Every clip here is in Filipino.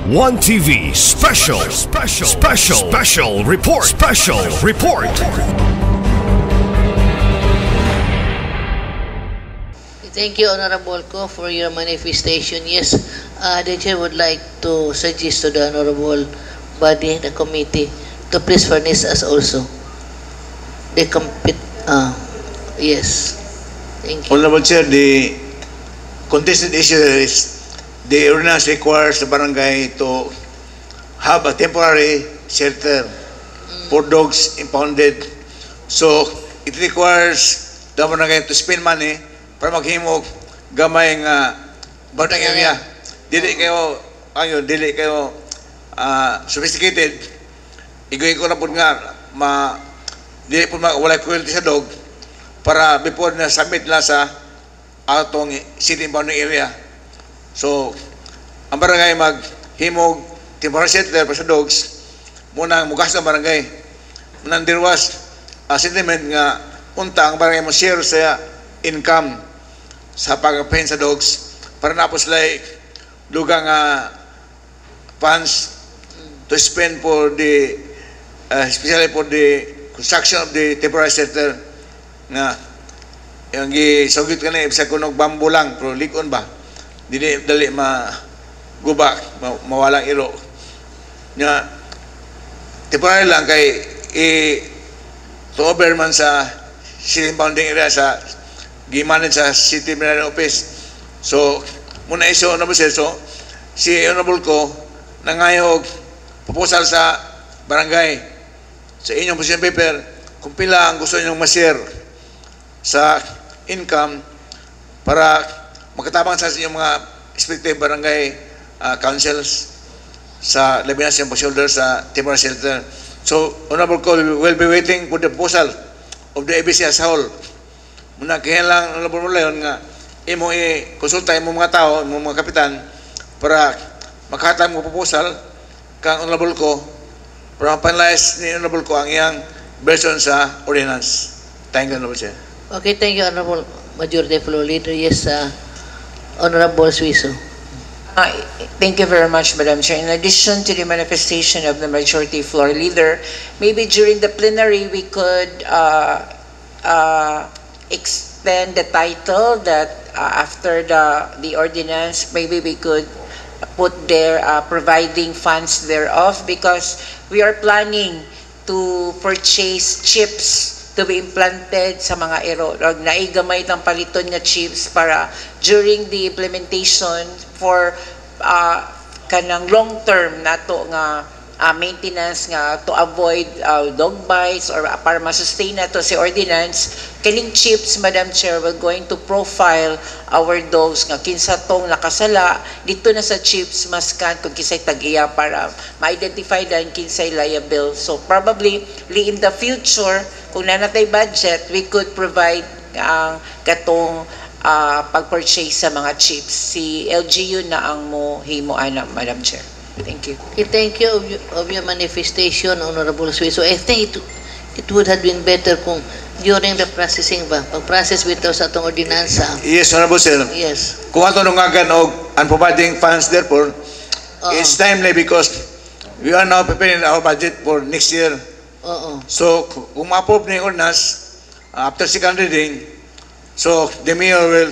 One TV special report. Thank you, Honorable Ko, for your manifestation. Yes, the chair would like to suggest to the honorable body, the committee, to please furnish us also the yes. Thank you. Honorable Chair, the contested issue is the ordinance requires the barangay to have a temporary shelter for dogs impounded. So it requires the barangay to spend money para maghimog gamay nga barangay area. Dili kayo sophisticated. Igoy ko na po nga dili po wala cruelty sa dog para before na submit la sa atong city impounding area. So, ang barangay maghimog temporary shelter para sa dogs, muna mugas ng barangay. Munang dirwas sentiment nga unta ang barangay mo share sa income sa pag-pain sa dogs para napos like dugang funds to spend for the especially for the construction of the temporary shelter nga yung gisugit ka na sa kunog bambu lang pero likon ba dili dali magubak mawalang iro nya temporary lang kay to over man sa city impounding area sa gimanage sa city management office. So muna iso honorable sir, so si honorable ko nangayog proposal sa barangay sa inyong position paper kung pila ang gusto ninyong ma-share sa income para magkatabang sa inyong mga respective barangay councils sa labi na siyang shoulder sa temporary shelter. So, honorable ko, we will be waiting for the proposal of the ABC as a whole. Muna, kaya lang, honorable mo leon nga, imo i-konsulta imo mga tao, imo mga kapitan, para makatang mo proposal kang honorable ko, para ma-finalize ni honorable ko ang iyang version sa ordinance. Thank you, honorable chair. Okay, thank you, Honorable Majority Floor Leader. Yes, Honorable Suiso. Thank you very much, Madam Chair. In addition to the manifestation of the Majority Floor Leader, maybe during the plenary we could extend the title that after the ordinance, maybe we could put there providing funds thereof, because we are planning to purchase chips to be implanted sa mga ero. Naigamay ng paliton nga chips para during the implementation for kanang long term nato nga maintenance nga to avoid dog bites or para ma-sustain nato si ordinance. Kining chips, Madam Chair, we're going to profile our dogs nga kinsa tong nakasala dito na sa chips maskan kung kinsay tag-iya para ma-identify dan kinsay liable. So probably in the future kung nanatay budget, we could provide katong pag-purchase sa mga chips. Si LGU na ang himo ana, Madam Chair. Thank you. Okay, thank you of your manifestation, Honorable Suiso. I think it would have been better kung during the processing ba, pag-process bitaw sa atong ordinansa. Yes, honorable sir. Yes. Kung ato nungagan and providing funds therefore, it's timely because we are now preparing our budget for next year. So, kung ma-approve na yung ordinance after second reading, so the mayor will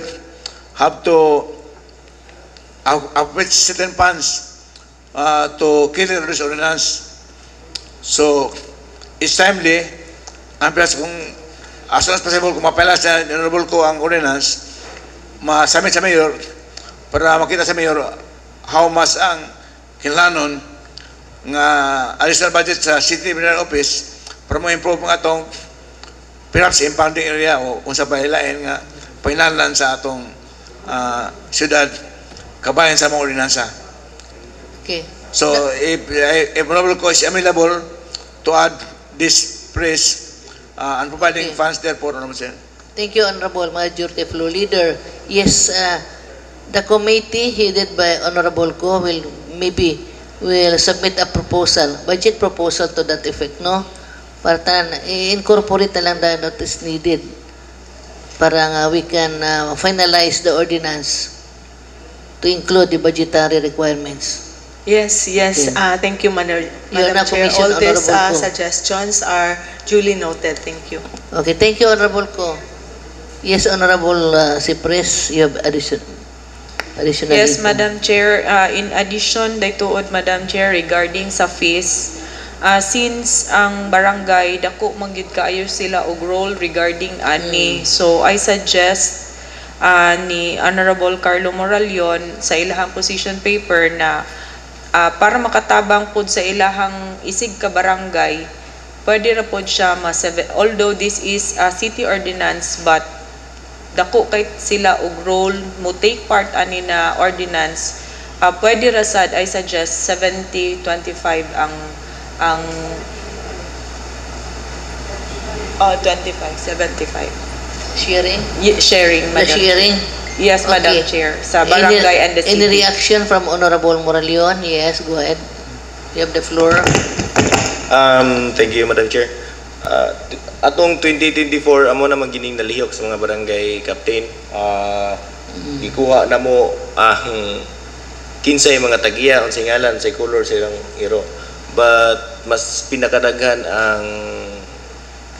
have to approach certain funds to carry this ordinance. So, it's timely, and plus kung as soon as possible, kung mapala sa honorable ko ang ordinance, masamit sa mayor, para makita sa mayor how much ang kinlanon nga additional budget sa city management office para mo improve mga atong perhaps impounding area o kung sa pahilain nga panginalan sa atong syudad kabayan sa mga ordinansa. Okay. So if honorable ko is available to add this phrase and providing funds therefore, honorable sir. Thank you, Honorable Majority Floor Leader. Yes, the committee headed by Honorable Ko will submit a proposal, budget proposal to that effect, no? Para i-incorporate na lang the notice needed para we can finalize the ordinance to include the budgetary requirements. Yes, yes. Okay. Thank you, Madam You're na Chair. Commission All these Honorable Ko. suggestions are duly noted. Thank you. Okay, thank you, Honorable Ko. Yes, Honorable Cypress, you have additional Yes, info. Madam Chair. In addition, daytood, Madam Chair, regarding sa fees, since ang barangay, dako manggid kaayo sila og role regarding ani. So, I suggest ni Honorable Carlo Moralion sa ilahang position paper na para makatabang pod sa ilahang isig ka barangay, pwede ra pod siya although this is a city ordinance, but dako kay sila og role mo take part ani na ordinance, pwede ra sad, I suggest 70-25 ang 25-75 Sharing? sharing, The Madam. sharing? Yes, Madam Okay. Chair, sa barangay and the Any city. reaction from Honorable Moralion? Yes, go ahead. You have the floor. Thank you, Madam Chair. Atong 2024, amo na magining nalihok sa mga barangay captain. Ikuha na mo ang kinsay mga tagiya, unsay ngalan, unsay color sa ilang iro. But mas pinakadaghan ang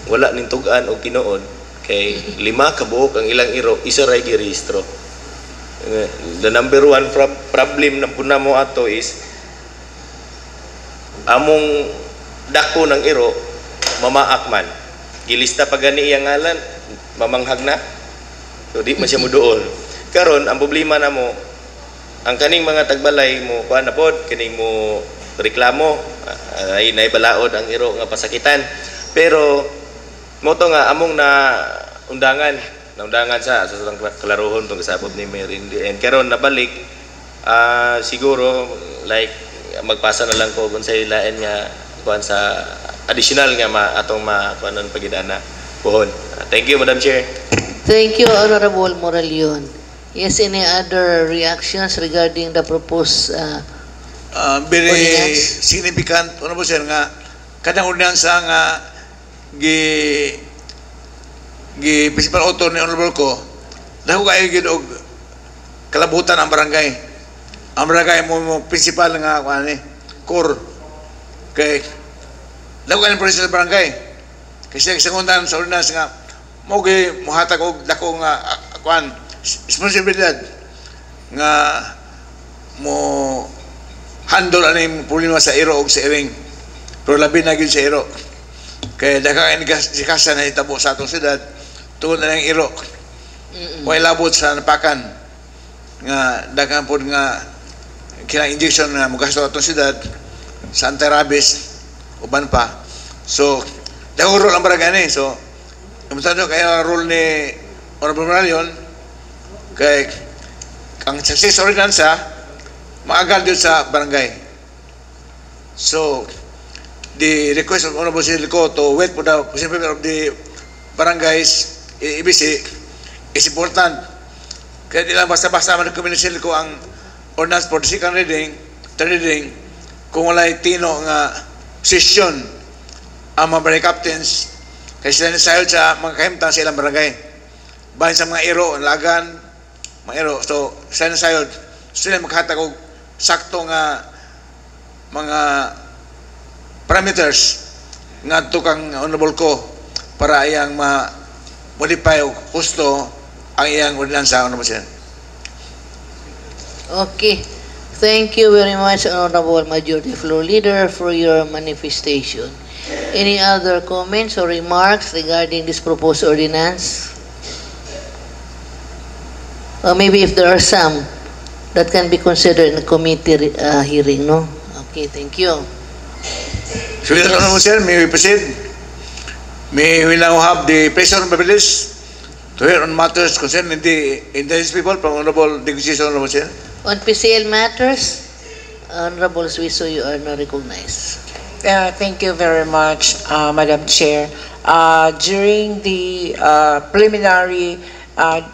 wala ning tug-an o tinuod kay 5 ka buok ang ilang iro, isa ray girehistro. The number one problem na puna mo ato is among dako ng iro mamaak man. Gilista pa gani iyang ngalan, mamanghag na. So di man siya muduol. Karon ang problema na mo ang kaning mga tagbalay mo kuan na pod, kaning mo reklamo ay naibalaod ang iro nga pasakitan. Pero moto nga among na undangan sa kalaruhon tong kasabot ni Mayor and karon nabalik siguro like magpasa na lang ko kung sa ilain nga kuan sa additional nga atong kuanon pagidana pohon. Thank you, Madam Chair. Thank you, Honorable Moralion. Yes, any other reactions regarding the proposed Very ordinance? significant, ano po sir, nga kadang ordinansa nga principal author ni Honorable Ko, dahil kayo gid og kalabutan ang barangay. Ang barangay mo principal nga core kay dahil kayo ng presidente sa barangay. Kasi sekundan sa ordinance nga mo muhatag og dako nga responsibilidad nga mo handle aning problema sa iro og sa iring. Pero labi na gyud sa iro. Kaya daghang indikasya na hitabo sa atong syudad tungod na ng iro. Way labot sa napakan nga daghang pod nga kinang injection na mugasto atong syudad sa anti-rabies uban pa. So daghang role ang barangay ni. So imutado kaya role ni Honorable Moralion kay ang success ordinance maagal dito sa barangay. So the request of Honorable Silco to wait for the position of the barangays EBC is important. Kaya di lang basta-basta man-recommend Silco ang ordinance for the second reading, third reading, kung wala'y tino nga session ang mga barangay captains kaya sila nisayod sa mga kahimtang sa ilang barangay. Bahin sa mga iro, lagan, mga iro. So, sila nisayod. Sila maghatag og sakto nga mga parameters nga tukang Honorable Ko para iyang ma-modify o husto ang iyang ordinansa. Honorable Sir. Okay. Thank you very much, Honorable Majority Floor Leader, for your manifestation. Any other comments or remarks regarding this proposed ordinance? Or maybe if there are some that can be considered in the committee hearing, no? Okay, thank you. So, yes. Honorable Sir, may we proceed? May we now have the pleasure and privilege to hear on matters concerning the indigenous people from Honorable Negotiation, Honorable Sir. On PCL matters, Honorable Suiso, you are now recognized. Thank you very much, Madam Chair. During the preliminary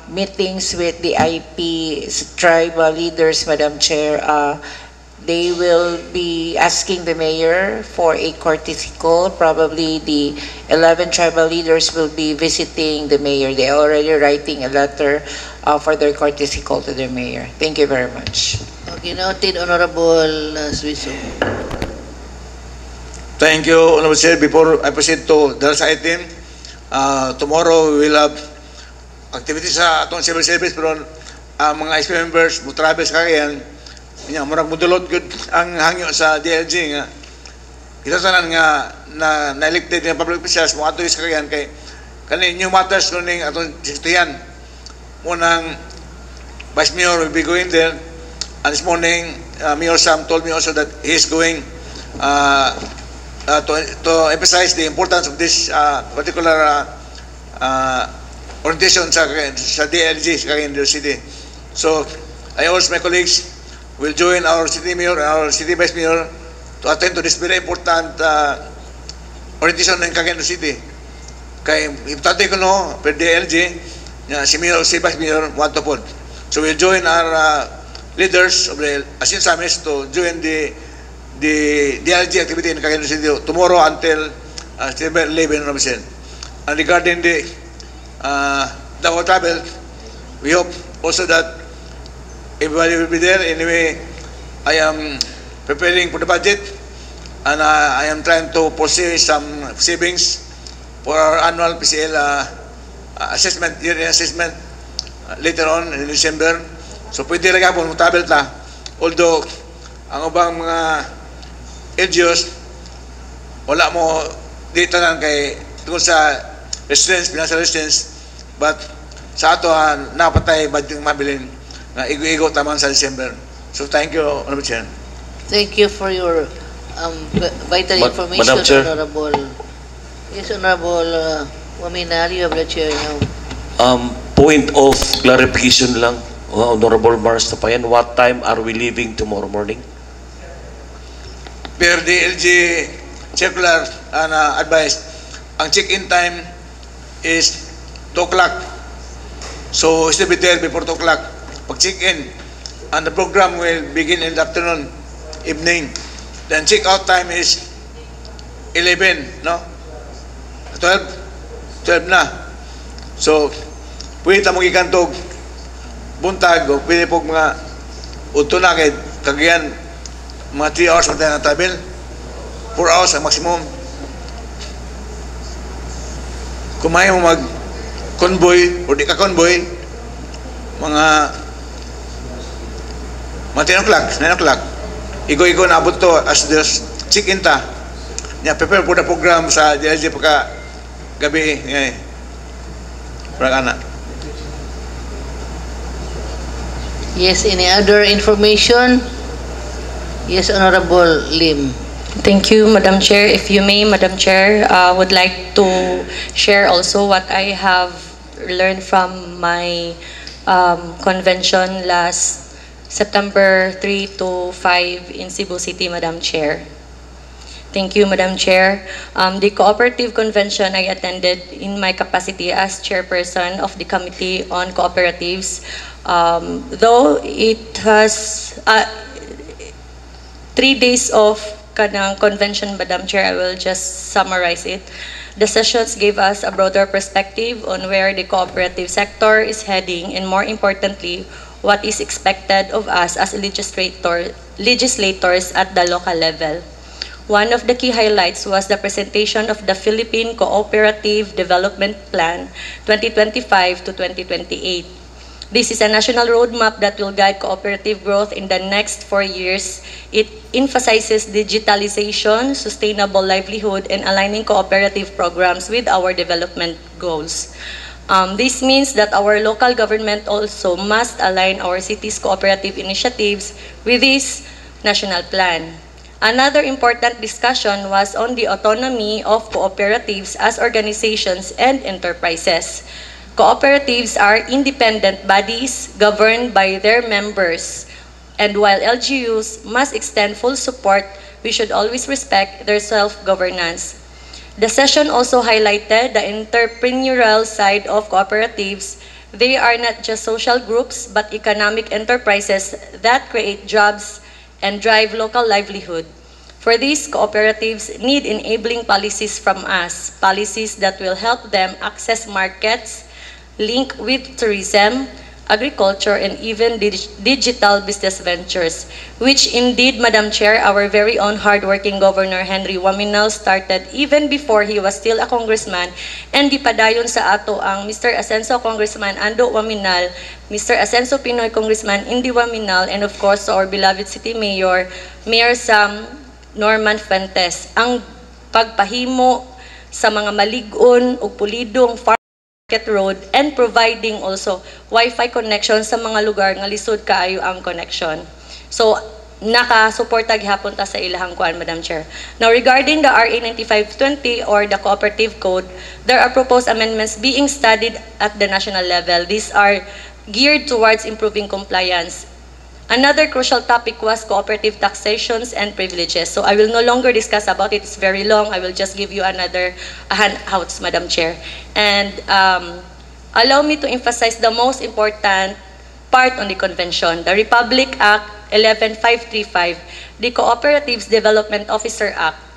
meetings with the IP tribal leaders, Madam Chair, they will be asking the mayor for a courtesy call. Probably the 11 tribal leaders will be visiting the mayor. They are already writing a letter for their courtesy call to the mayor. Thank you very much. Okay, noted, Honorable Suiso. Thank you, Honorable Chair. Before I proceed to the last item, tomorrow we will have activities sa atong civil service, pero ang mga SP members mo travel sa Cagayan, murag mudulot good ang hangyo sa DLG nga. Kita tanan nga na elected nga public officials mo ato sa Cagayan kay kani new matters kuning atong diskutihan. Munang Vice Mayor will be going there, and this morning Mayor Sam told me also that he is going to emphasize the importance of this particular orientation sa DLG sa Cagayan City. So I urge my colleagues will join our city mayor and our city vice mayor to attend to this very important orientation in Cagayan City. Kay importante ko no per DLG si mayor si vice mayor want to pod. So we'll join our leaders of the Asin Samis to join the DLG activity in Cagayan City tomorrow until September 11. And regarding the whole travel, we hope also that everybody will be there. Anyway, I am preparing for the budget, and I am trying to foresee some savings for our annual PCL assessment, yearly assessment later on in December. So pwede rin po travel ta. Although ang ubang mga LGUs wala mo dito lang kay tungkol sa residence, financial residence, but sa ato napatay budget mabilin na igo-igo taman sa December. So thank you, Honorable Chair. Thank you for your vital information, Madam Chair. Honorable. Yes, Honorable Waminali, you have the chair now. Point of clarification lang, Honorable Mars Tapayan, what time are we leaving tomorrow morning? Per DLG circular and advice, ang check-in time is 2 o'clock. So still be there before 2 o'clock. Pag check-in, and the program will begin in the afternoon, evening. Then check-out time is 11, no? 12 na. So, pwede tamang ikantog buntag o pwede po mga uto na kay Cagayan mga 3 hours tayo na travel, 4 hours ang maximum. Kung may mo mag-convoy o di ka convoy, mga 10 o'clock, 9 o'clock, igo-igo na abot to as this check-in ta. Prepare for the program sa DLG pagka gabi ngayon. Parang anak. Yes, any other information? Yes, Honorable Lim. Thank you, Madam Chair. If you may, Madam Chair, would like to share also what I have learned from my convention last September 3 to 5 in Cebu City, Madam Chair. Thank you, Madam Chair. The cooperative convention I attended in my capacity as chairperson of the Committee on Cooperatives. Though it has 3 days of kanang convention, Madam Chair, I will just summarize it. The sessions gave us a broader perspective on where the cooperative sector is heading, and more importantly, what is expected of us as legislators at the local level. One of the key highlights was the presentation of the Philippine Cooperative Development Plan 2025 to 2028. This is a national roadmap that will guide cooperative growth in the next 4 years. It emphasizes digitalization, sustainable livelihood, and aligning cooperative programs with our development goals. This means that our local government also must align our city's cooperative initiatives with this national plan. Another important discussion was on the autonomy of cooperatives as organizations and enterprises. Cooperatives are independent bodies governed by their members, and while LGUs must extend full support, we should always respect their self-governance. The session also highlighted the entrepreneurial side of cooperatives. They are not just social groups, but economic enterprises that create jobs and drive local livelihood. For these, cooperatives need enabling policies from us, policies that will help them access markets, link with tourism, agriculture, and even digital business ventures, which indeed, Madam Chair, our very own hardworking Governor Henry Waminal started even before he was still a congressman, and gipadayon sa ato ang Mr. Ascenso Congressman Ando Waminal, Mr. Ascenso Pinoy Congressman Indy Waminal, and of course our beloved City Mayor, Mayor Sam Norman Fuentes, ang pagpahimo sa mga malig-on o pulidong road and providing also Wi-Fi connection sa mga lugar nga lisod kaayo ang connection. So, naka-suporta gihapon ta sa ilahang kuan, Madam Chair. Now, regarding the RA 9520 or the Cooperative Code, there are proposed amendments being studied at the national level. These are geared towards improving compliance. Another crucial topic was cooperative taxations and privileges. So I will no longer discuss about it. It's very long. I will just give you another handouts, Madam Chair. And allow me to emphasize the most important part on the convention, the Republic Act 11535, the Cooperatives Development Officer Act.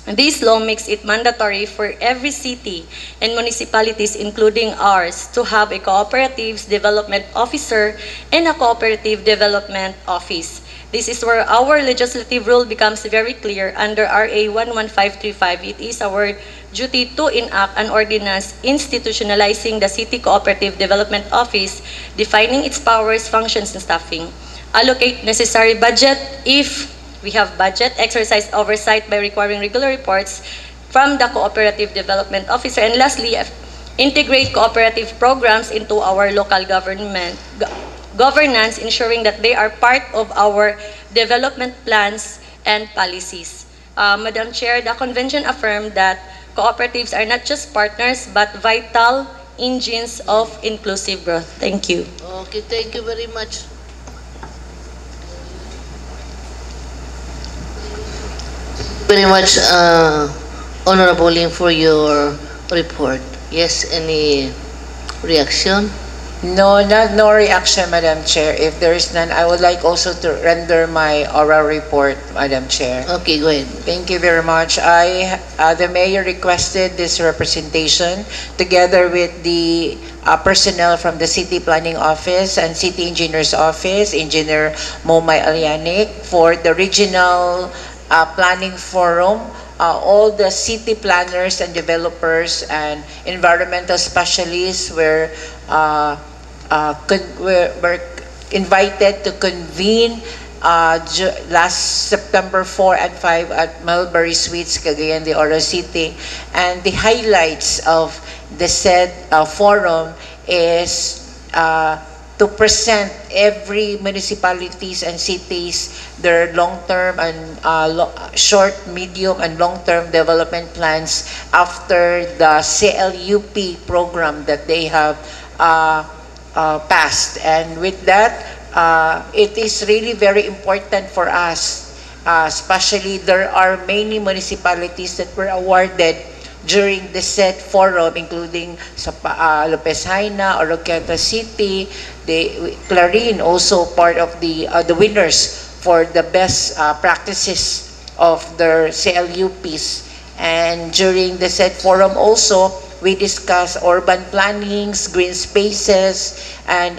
This law makes it mandatory for every city and municipalities, including ours, to have a Cooperatives Development Officer and a Cooperative Development Office. This is where our legislative rule becomes very clear. Under RA 11535, it is our duty to enact an ordinance institutionalizing the City Cooperative Development Office, defining its powers, functions, and staffing, allocate necessary budget if we have budget, exercise oversight by requiring regular reports from the Cooperative Development Officer, and lastly, integrate cooperative programs into our local governance, ensuring that they are part of our development plans and policies. Madam Chair, the convention affirmed that cooperatives are not just partners but vital engines of inclusive growth. Thank you. Okay, thank you very much. Very much, Honorable Lim, for your report. Yes, any reaction? No reaction, Madam Chair. If there is none, I would like also to render my oral report, Madam Chair. Okay, go ahead. Thank you very much. The Mayor requested this representation together with the personnel from the City Planning Office and City Engineer's Office, Engineer Momay Alianic, for the regional planning forum. All the city planners and developers and environmental specialists were invited to convene last September 4 and 5 at Mulberry Suites, Cagayan de Oro City. And the highlights of the said forum is to present every municipalities and cities their long-term and short, medium, and long-term development plans after the CLUP program that they have passed. And with that, it is really very important for us, especially there are many municipalities that were awarded during the said forum, including Lopez Haina, Oroquieta City, Clarin, also part of the winners for the best practices of their CLUPs. And during the said forum also, we discussed urban plannings, green spaces, and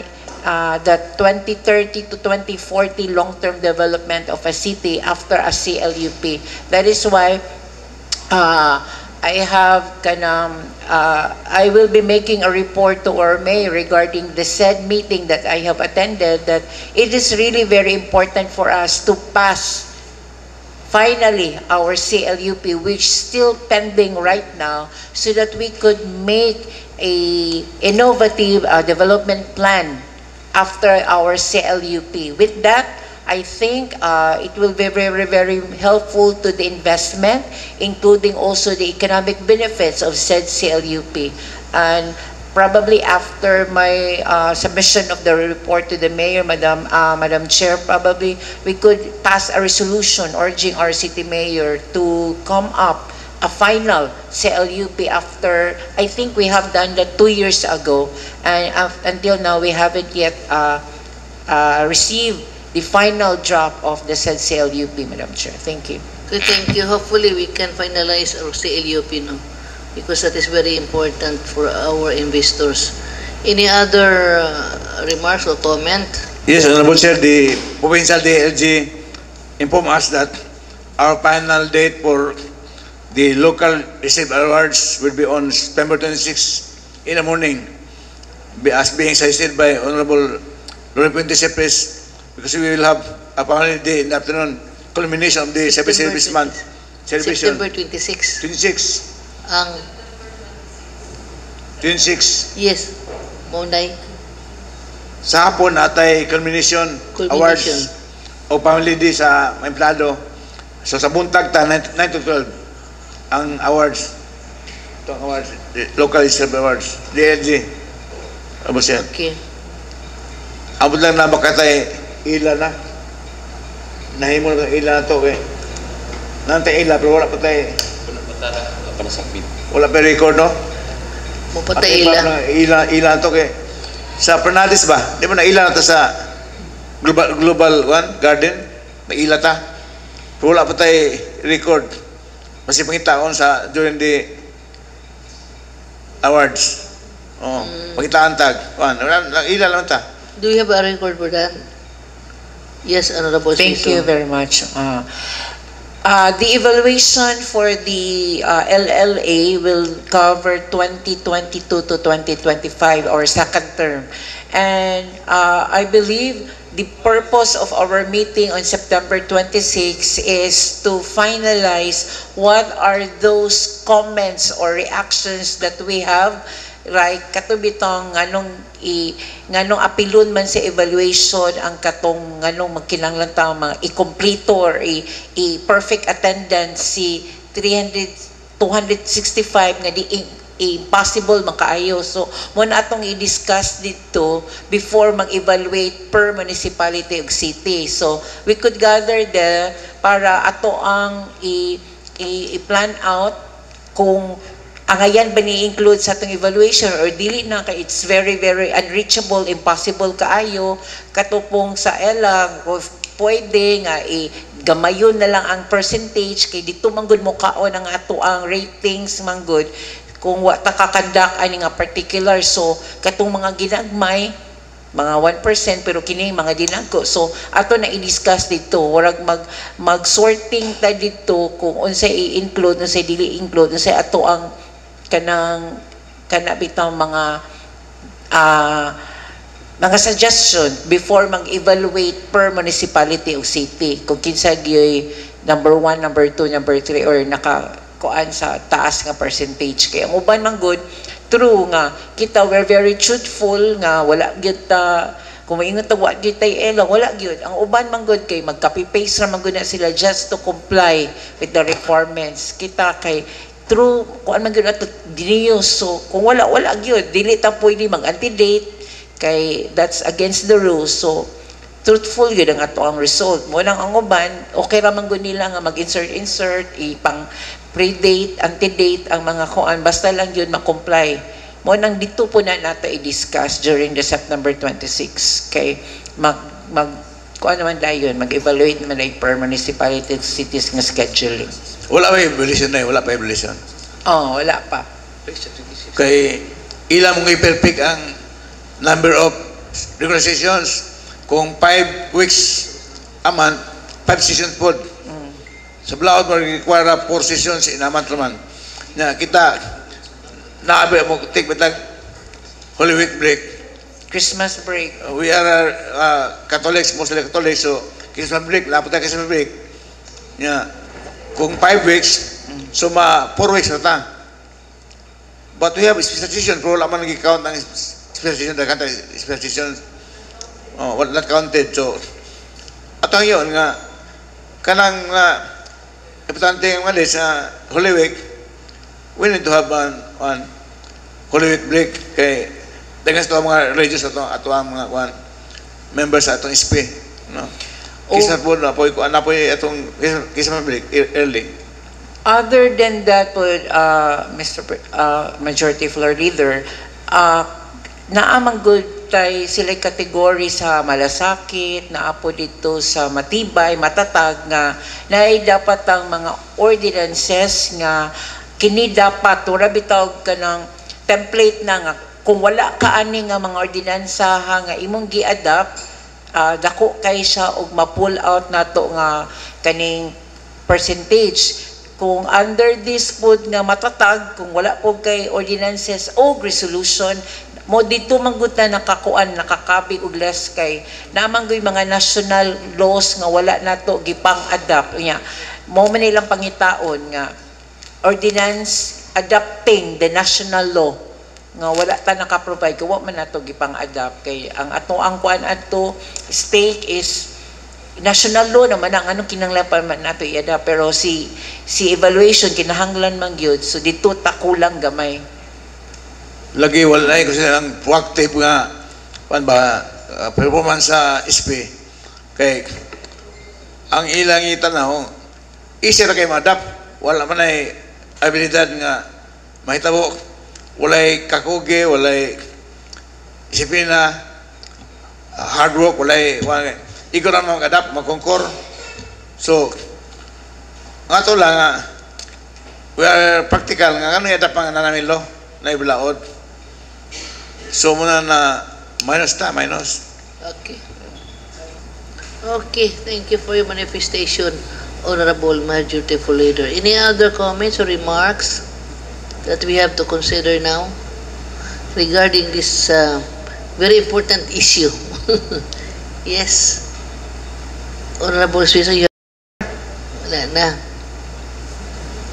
the 2030 to 2040 long-term development of a city after a CLUP. That is why I will be making a report to our mayor regarding the said meeting that I have attended, that it is really very important for us to pass finally our CLUP, which is still pending right now, so that we could make a innovative development plan after our CLUP. With that, I think it will be very, very helpful to the investment, including also the economic benefits of said CLUP. And probably after my submission of the report to the mayor, Madam Chair, probably we could pass a resolution urging our city mayor to come up a final CLUP after, I think we have done that 2 years ago, and until now we haven't yet received the final drop of the said CLUP, Madam Chair. Thank you. Okay, thank you. Hopefully, we can finalize our CLUP, no? Because that is very important for our investors. Any other remarks or comment? Yes, Honorable Chair, the provincial DLG informed us that our final date for the local received awards will be on September 26 in the morning, as being suggested by Honorable Lori Puente Cepres, because we will have a final day in the afternoon, culmination of the service month celebration. September 26. 26. Ang 26. yes, Monday. Sa hapon natay culmination awards o family day sa empleyado. So sa buntag ta 9 to 12 ang awards. Itong awards, local reserve awards, DLG. Ano siya? Okay. Abot lang na makatay ila na. Nahimo na ila na to kay. Nantay ila pero wala pa tayo. Wala pa record no? Mupatay ila. Ila to kay. Sa Fernandez ba? Di ba na ila na to sa Global One Garden? May ila ta. Pero wala pa tayo record. Kasi pangitaon sa during the awards. Oh, pangitaan tag. Ila lang ta. Do you have a record for that? Yes, Honorable Thank Siso. you very much. The evaluation for the LLA will cover 2022 to 2025, our second term. And I believe the purpose of our meeting on September 26 is to finalize what are those comments or reactions that we have, right? Katubitong nganong apilon man sa evaluation ang katong nganong magkinahanglan ta mga i-complete or i-perfect attendance si 265 nga di impossible makaayo. So mo na atong i-discuss dito before mag-evaluate per municipality ug city. So we could gather there para ato ang i-plan out kung angayan ba ni-include sa atong evaluation or dili na kay it's very unreachable, impossible kaayo katupong sa ELA pwede nga gamayon na lang ang percentage kay dito manggod mo kaon ang ato ang ratings manggod kung wa ta kakandak ani nga particular. So katong mga ginagmay mga 1% pero kini mga dinagko. So ato na i-discuss dito, warag mag-sorting ta dito kung unsay i-include, unsay dili include, unsay ato ang kanang bitang mga suggestion before mag-evaluate per municipality o city kung kinsa gyoy number 1, number 2, number 3 or nakakuan sa taas nga percentage. Kaya ang uban man good true nga kita we're very truthful nga wala gyud ta kung maingon ta wa gyud tay ela wala gyud ang uban man good kay mag-copy paste ra man gud na sila just to comply with the requirements. Kita kay true kung ano man ato diniyo. So kung wala gyud dili ta pwede mag-antedate kay that's against the rules. So truthful gyud ang ato ang result mo lang ang uban okay ra man gud nila nga mag-insert ipang predate antedate ang mga kuan basta lang yun ma-comply mo nang dito po na nato i-discuss during the September 26 kay mag kuan naman dayon mag-evaluate naman ay per municipality cities nga scheduling. Wala pa evaluation na wala pa evaluation. Oh, wala pa. Kay ilang mong i-perfect ang number of regular sessions kung 5 weeks a month 5 sessions po. Sa Blaod mo require 4 sessions in a month naman. Na kita naabi mo take bitag Holy Week break, Christmas break. We are Catholics, mostly Catholics, so Christmas break, lapot tayo Christmas break. Yeah. Kung 5 weeks, so 4 weeks na ta. But we have special session, pero wala man nag-count ng special session, special sessions. Oh, not counted. So, atong yun nga, kanang importante yung malis sa Holy Week, we need to have one Holy Week break kay dengan sa mga religious ato ang mga members sa atong SP, no? Kisa po na po atong kisa break early. Other than that po Mr. Majority Floor Leader, naamang good tay sila kategory sa malasakit, naapo dito sa matibay, matatag nga naay dapat ang mga ordinances nga kini dapat ura bitaw ka ng template na nga kung wala ka ani nga mga ordinansa nga imong gi-adapt, dako kay siya og ma-pull out nato nga kaning percentage. Kung under this pod nga matatag, kung wala po kay ordinances o resolution, mo dito manggod na nakakuan, nakakabig og less kay namang goy mga national laws nga wala nato gipang-adapt. Mo man nilang pangitaon nga ordinance adapting the national law nga wala ta naka-provide, kaya man nato gipang-adapt kay ang ato ang kuan ato stake is national law naman ang anong kinanglapan man nato i-adapt, pero si evaluation kinahanglan man gyud, so dito ta kulang gamay. Lagi wala ko silang proactive nga performance sa SP kay ang ilang itanaw easy ra kay ma-adapt, wala man ay abilidad nga mahitabo, walay kakuge, walay disiplina, hard work, walay ikaw lang mag-adapt, mag-concord. So nga to lang nga we are practical nga ano i-adapt ang namin law na ibalaod. So muna na minus. Okay, thank you for your manifestation, Honorable Majority Leader. Any other comments or remarks that we have to consider now regarding this very important issue? Yes. Honorable Suizo, wala na.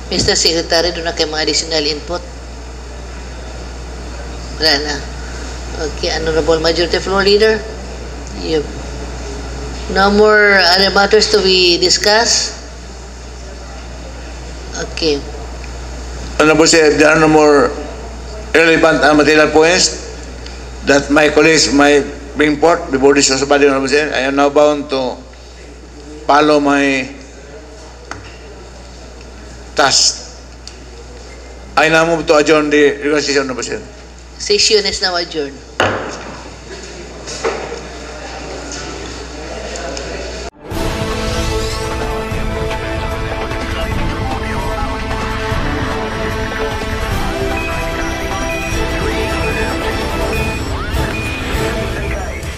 Mr. Secretary, doon na kayo mga additional input? Wala na. Okay, Honorable Majority Floor Leader? Yep. No more other matters to be discussed? Okay. Honorable Sir, there are no more relevant and material points that my colleagues might bring forth before this body. Honorable Sir, I am now bound to follow my task. I now move to adjourn the regular session, Honorable Sir. Session is now adjourned.